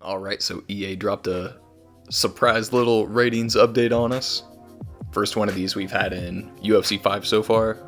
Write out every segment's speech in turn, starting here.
Alright, so EA dropped a surprise little ratings update on us. First one of these we've had in UFC 5 so far.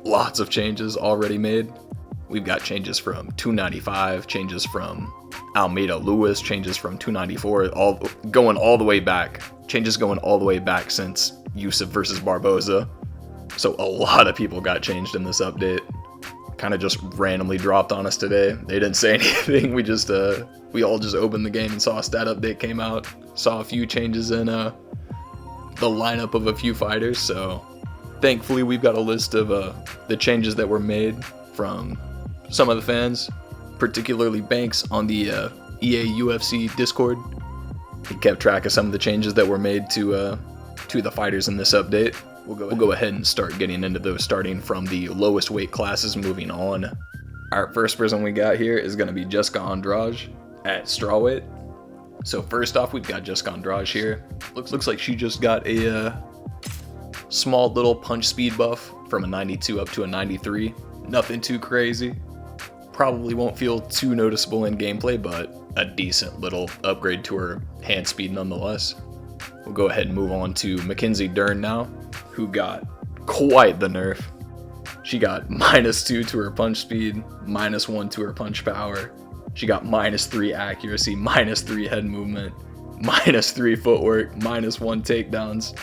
Lots of changes already made. We've got changes from 295, changes from Almeida Lewis, changes from 294, going all the way back. Changes going all the way back since Yusuff versus Barboza. So a lot of people got changed in this update. Kind of just randomly dropped on us today. They didn't say anything. We all just opened the game and saw a stat update came out. Saw a few changes in the lineup of a few fighters. So thankfully we've got a list of the changes that were made from some of the fans, particularly Banks on the EA UFC Discord. He kept track of some of the changes that were made to the fighters in this update. We'll go ahead and start getting into those, starting from the lowest weight classes, moving on. Our first person we got here is going to be Jessica Andrade at Strawweight. So first off, we've got Jessica Andrade here. Looks like she just got a small little punch speed buff from a 92 up to a 93. Nothing too crazy. Probably won't feel too noticeable in gameplay, but a decent little upgrade to her hand speed nonetheless. We'll go ahead and move on to Mackenzie Dern now, who got quite the nerf. She got -2 to her punch speed, -1 to her punch power. She got -3 accuracy, -3 head movement, -3 footwork, -1 takedowns.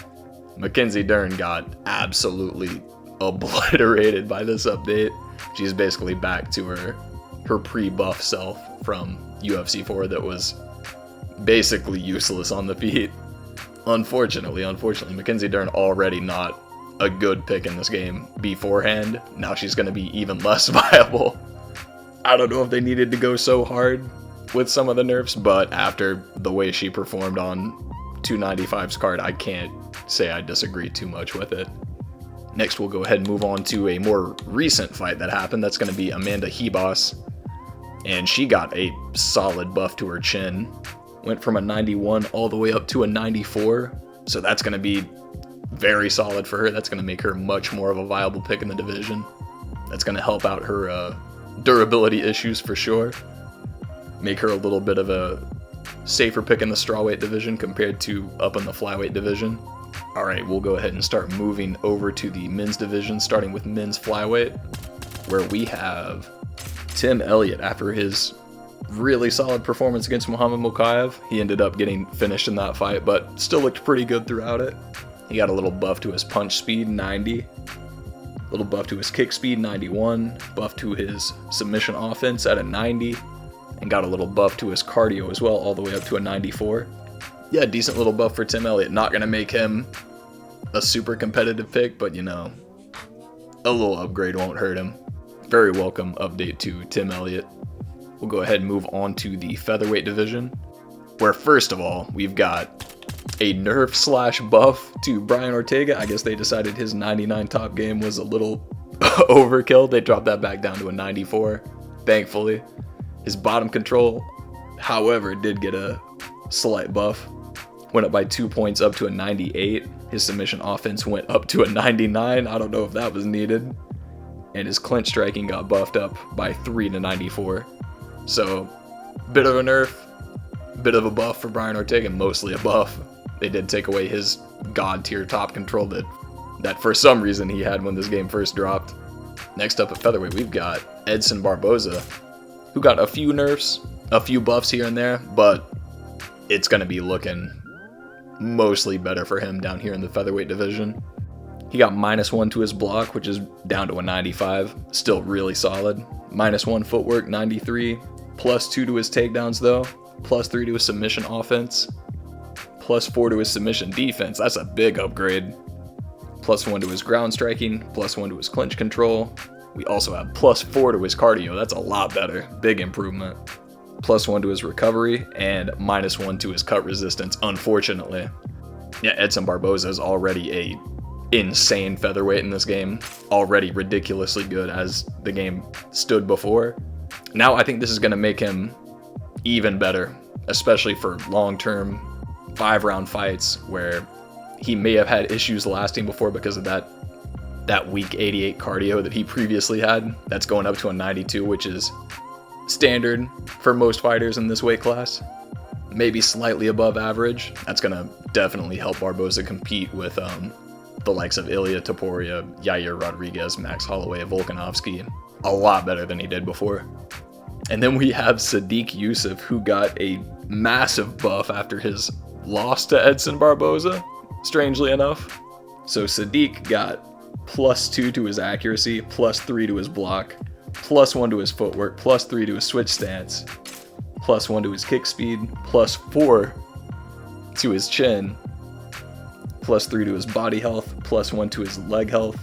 Mackenzie Dern got absolutely obliterated by this update. She's basically back to her pre-buff self from UFC 4 that was basically useless on the feet. Unfortunately, Mackenzie Dern already not a good pick in this game beforehand. Now she's going to be even less viable. I don't know if they needed to go so hard with some of the nerfs, but after the way she performed on 295's card, I can't say I disagree too much with it. Next, we'll go ahead and move on to a more recent fight that happened. That's going to be Amanda Ribas, and she got a solid buff to her chin. Went from a 91 all the way up to a 94, so that's going to be very solid for her. That's going to make her much more of a viable pick in the division. That's going to help out her durability issues for sure. Make her a little bit of a safer pick in the strawweight division compared to up in the flyweight division. Alright, we'll go ahead and start moving over to the men's division, starting with men's flyweight, where we have Tim Elliott. After his really solid performance against Makhachev, he ended up getting finished in that fight, but still looked pretty good throughout it. He got a little buff to his punch speed, 90. A little buff to his kick speed, 91. Buff to his submission offense at a 90. And got a little buff to his cardio as well, all the way up to a 94. Yeah, decent little buff for Tim Elliott. Not going to make him a super competitive pick, but you know, a little upgrade won't hurt him. Very welcome update to Tim Elliott. We'll go ahead and move on to the featherweight division, where first of all, we've got a nerf / buff to Brian Ortega. I guess they decided his 99 top game was a little overkill. They dropped that back down to a 94, thankfully. His bottom control, however, did get a slight buff. Went up by 2 points up to a 98. His submission offense went up to a 99. I don't know if that was needed. And his clinch striking got buffed up by 3 to 94. So, bit of a nerf, bit of a buff for Brian Ortega, mostly a buff. They did take away his god tier top control that for some reason he had when this game first dropped. Next up at featherweight, we've got Edson Barboza, who got a few nerfs, a few buffs here and there, but it's going to be looking mostly better for him down here in the featherweight division. He got -1 to his block, which is down to a 95. Still really solid. -1 footwork, 93. +2 to his takedowns though. +3 to his submission offense. +4 to his submission defense. That's a big upgrade. +1 to his ground striking. +1 to his clinch control. We also have +4 to his cardio. That's a lot better. Big improvement. +1 to his recovery, and -1 to his cut resistance, unfortunately. Yeah, Edson Barboza is already a insane featherweight in this game. Already ridiculously good as the game stood before. Now I think this is going to make him even better, especially for long-term 5-round fights where he may have had issues lasting before because of that weak 88 cardio that he previously had. That's going up to a 92, which is standard for most fighters in this weight class. maybe slightly above average. That's going to definitely help Barboza compete with the likes of Ilya Topuria, Yair Rodriguez, Max Holloway, Volkanovski, a lot better than he did before. And then we have Sadik Yusuff, who got a massive buff after his loss to Edson Barboza, strangely enough. So Sadik got +2 to his accuracy, +3 to his block, +1 to his footwork, +3 to his switch stance, +1 to his kick speed, +4 to his chin, +3 to his body health, +1 to his leg health,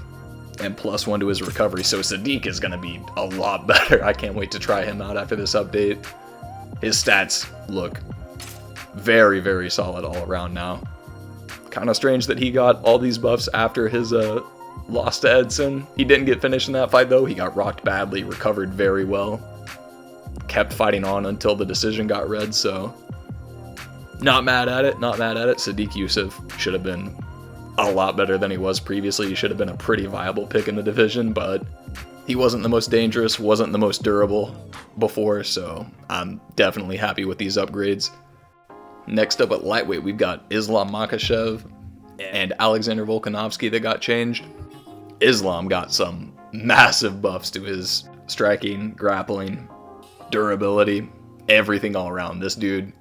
and +1 to his recovery. So Sadik is going to be a lot better. I can't wait to try him out after this update. His stats look very, very solid all around now. Kind of strange that he got all these buffs after his loss to Edson. He didn't get finished in that fight though. He got rocked badly, recovered very well, kept fighting on until the decision got read, so not mad at it, not mad at it. Sadik Yusuff should have been a lot better than he was previously. He should have been a pretty viable pick in the division, but he wasn't the most dangerous, wasn't the most durable before, so I'm definitely happy with these upgrades. Next up at lightweight, we've got Islam Makhachev and Alexander Volkanovski that got changed. Islam got some massive buffs to his striking, grappling, durability, everything all around. This dude,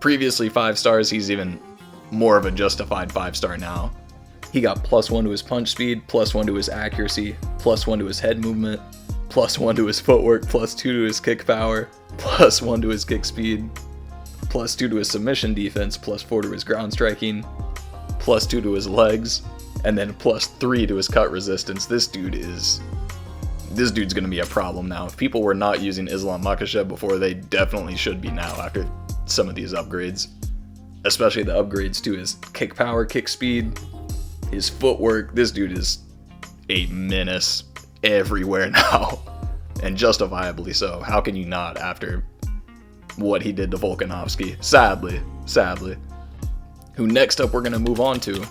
previously 5 stars, he's even more of a justified 5-star now. He got +1 to his punch speed, +1 to his accuracy, +1 to his head movement, +1 to his footwork, +2 to his kick power, +1 to his kick speed, +2 to his submission defense, +4 to his ground striking, +2 to his legs, and then +3 to his cut resistance. This dude's gonna be a problem now. If people were not using Islam Makhachev before, they definitely should be now after some of these upgrades. Especially the upgrades to his kick power, kick speed, his footwork. This dude is a menace everywhere now, and justifiably so. How can you not after what he did to Volkanovski? Sadly. Who next up we're going to move on to.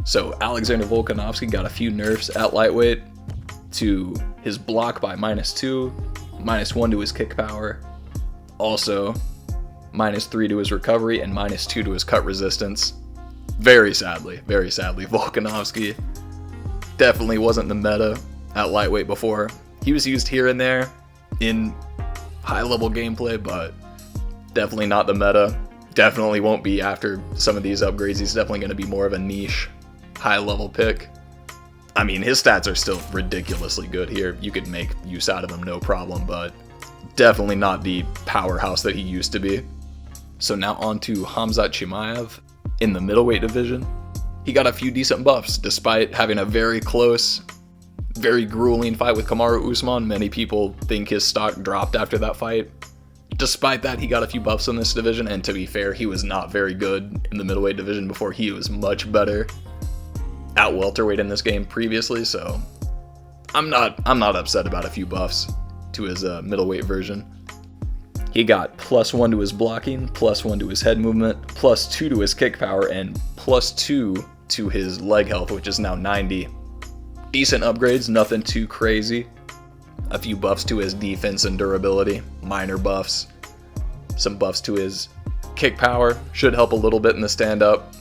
So Alexander Volkanovski got a few nerfs at lightweight to his block by -2, -1 to his kick power, also -3 to his recovery, and -2 to his cut resistance. Very sadly, Volkanovski definitely wasn't the meta at lightweight before. He was used here and there in high-level gameplay, but definitely not the meta. Definitely won't be after some of these upgrades. He's definitely going to be more of a niche, high-level pick. I mean, his stats are still ridiculously good here. You could make use out of him, no problem, but definitely not the powerhouse that he used to be. So now on to Hamza Chimaev in the middleweight division. He got a few decent buffs, despite having a very close, very grueling fight with Kamaru Usman. Many people think his stock dropped after that fight. Despite that, he got a few buffs in this division, and to be fair, he was not very good in the middleweight division before. He was much better at welterweight in this game previously, so I'm not upset about a few buffs to his middleweight version. He got +1 to his blocking, +1 to his head movement, +2 to his kick power, and +2 to his leg health, which is now 90. Decent upgrades, nothing too crazy. A few buffs to his defense and durability, minor buffs. Some buffs to his kick power, should help a little bit in the stand-up.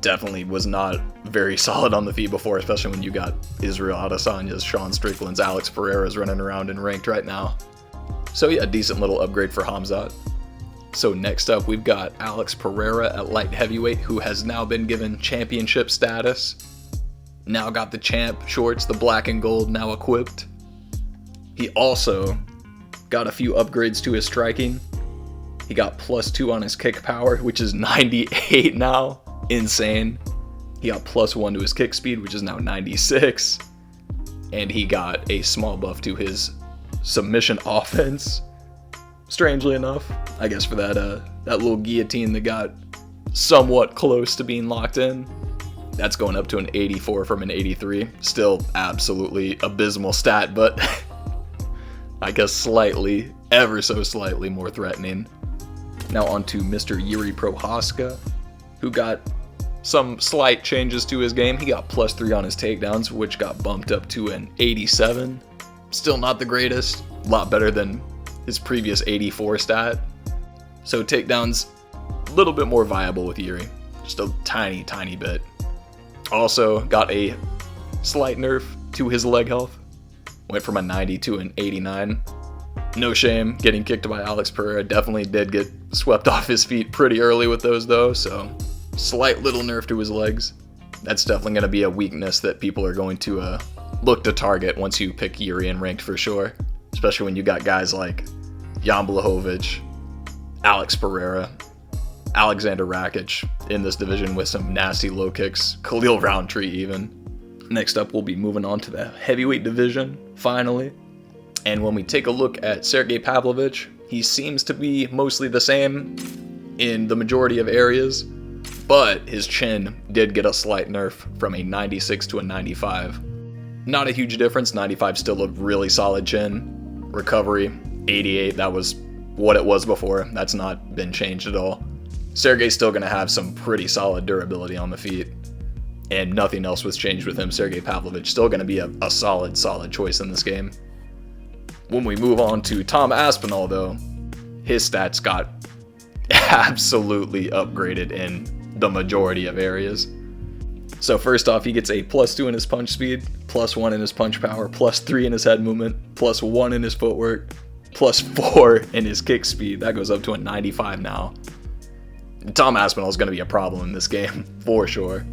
Definitely was not very solid on the feet before, especially when you got Israel Adesanya's, Sean Strickland's, Alex Pereira's running around in ranked right now. So yeah, decent little upgrade for Hamzat. So next up, we've got Alex Pereira at light heavyweight, who has now been given championship status. Now got the champ shorts, the black and gold, now equipped. He also got a few upgrades to his striking. He got +2 on his kick power, which is 98 now. Insane. He got +1 to his kick speed, which is now 96. And he got a small buff to his submission offense. Strangely enough, I guess for that little guillotine that got somewhat close to being locked in. That's going up to an 84 from an 83. Still absolutely abysmal stat, but I guess slightly, ever so slightly more threatening. Now on to Mr. Yuri Provodnikov, who got some slight changes to his game. He got +3 on his takedowns, which got bumped up to an 87. Still not the greatest, a lot better than his previous 84 stat. So takedowns little bit more viable with Yuri. Just a tiny, tiny bit. Also got a slight nerf to his leg health. Went from a 90 to an 89. No shame getting kicked by Alex Pereira. Definitely did get swept off his feet pretty early with those though, so slight little nerf to his legs. That's definitely going to be a weakness that people are going to look to target once you pick Yuri in ranked for sure. Especially when you got guys like Jan Blachowicz, Alex Pereira, Alexander Rakic in this division with some nasty low kicks, Khalil Roundtree even. Next up, we'll be moving on to the heavyweight division, finally. And when we take a look at Sergey Pavlovich, he seems to be mostly the same in the majority of areas, but his chin did get a slight nerf from a 96 to a 95. Not a huge difference, 95 still a really solid chin. Recovery, 88, that was what it was before. That's not been changed at all. Sergey's still going to have some pretty solid durability on the feet, and nothing else was changed with him. Sergey Pavlovich still going to be a solid choice in this game. When we move on to Tom Aspinall, though, his stats got absolutely upgraded in the majority of areas. So first off, he gets a +2 in his punch speed, +1 in his punch power, +3 in his head movement, +1 in his footwork, +4 in his kick speed. That goes up to a 95 now. Tom Aspinall is going to be a problem in this game, for sure.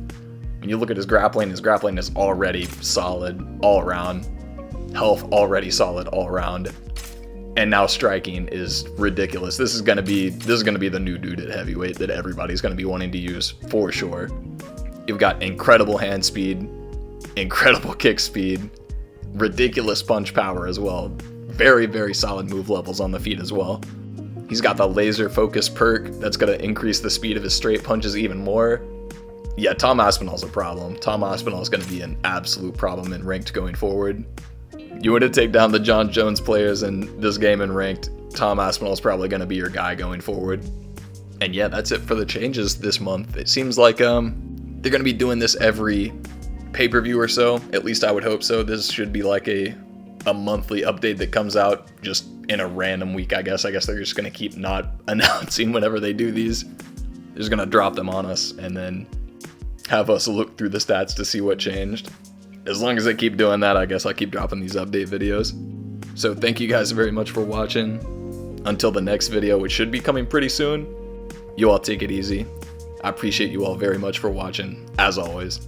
When you look at his grappling is already solid all around. Health already solid all around. And now striking is ridiculous. This is gonna be the new dude at heavyweight that everybody's gonna be wanting to use for sure. You've got incredible hand speed, incredible kick speed, ridiculous punch power as well. Very, very solid move levels on the feet as well. He's got the laser focus perk that's gonna increase the speed of his straight punches even more. Yeah, Tom Aspinall's a problem. Tom Aspinall is gonna be an absolute problem in ranked going forward. You want to take down the John Jones players in this game in ranked, Tom Aspinall is probably going to be your guy going forward. And yeah, that's it for the changes this month. It seems like they're going to be doing this every pay-per-view or so. At least I would hope so. This should be like a monthly update that comes out just in a random week, I guess. I guess they're just going to keep not announcing whenever they do these. They're just going to drop them on us and then have us look through the stats to see what changed. As long as they keep doing that, I guess I'll keep dropping these update videos. So thank you guys very much for watching. Until the next video, which should be coming pretty soon, you all take it easy. I appreciate you all very much for watching, as always.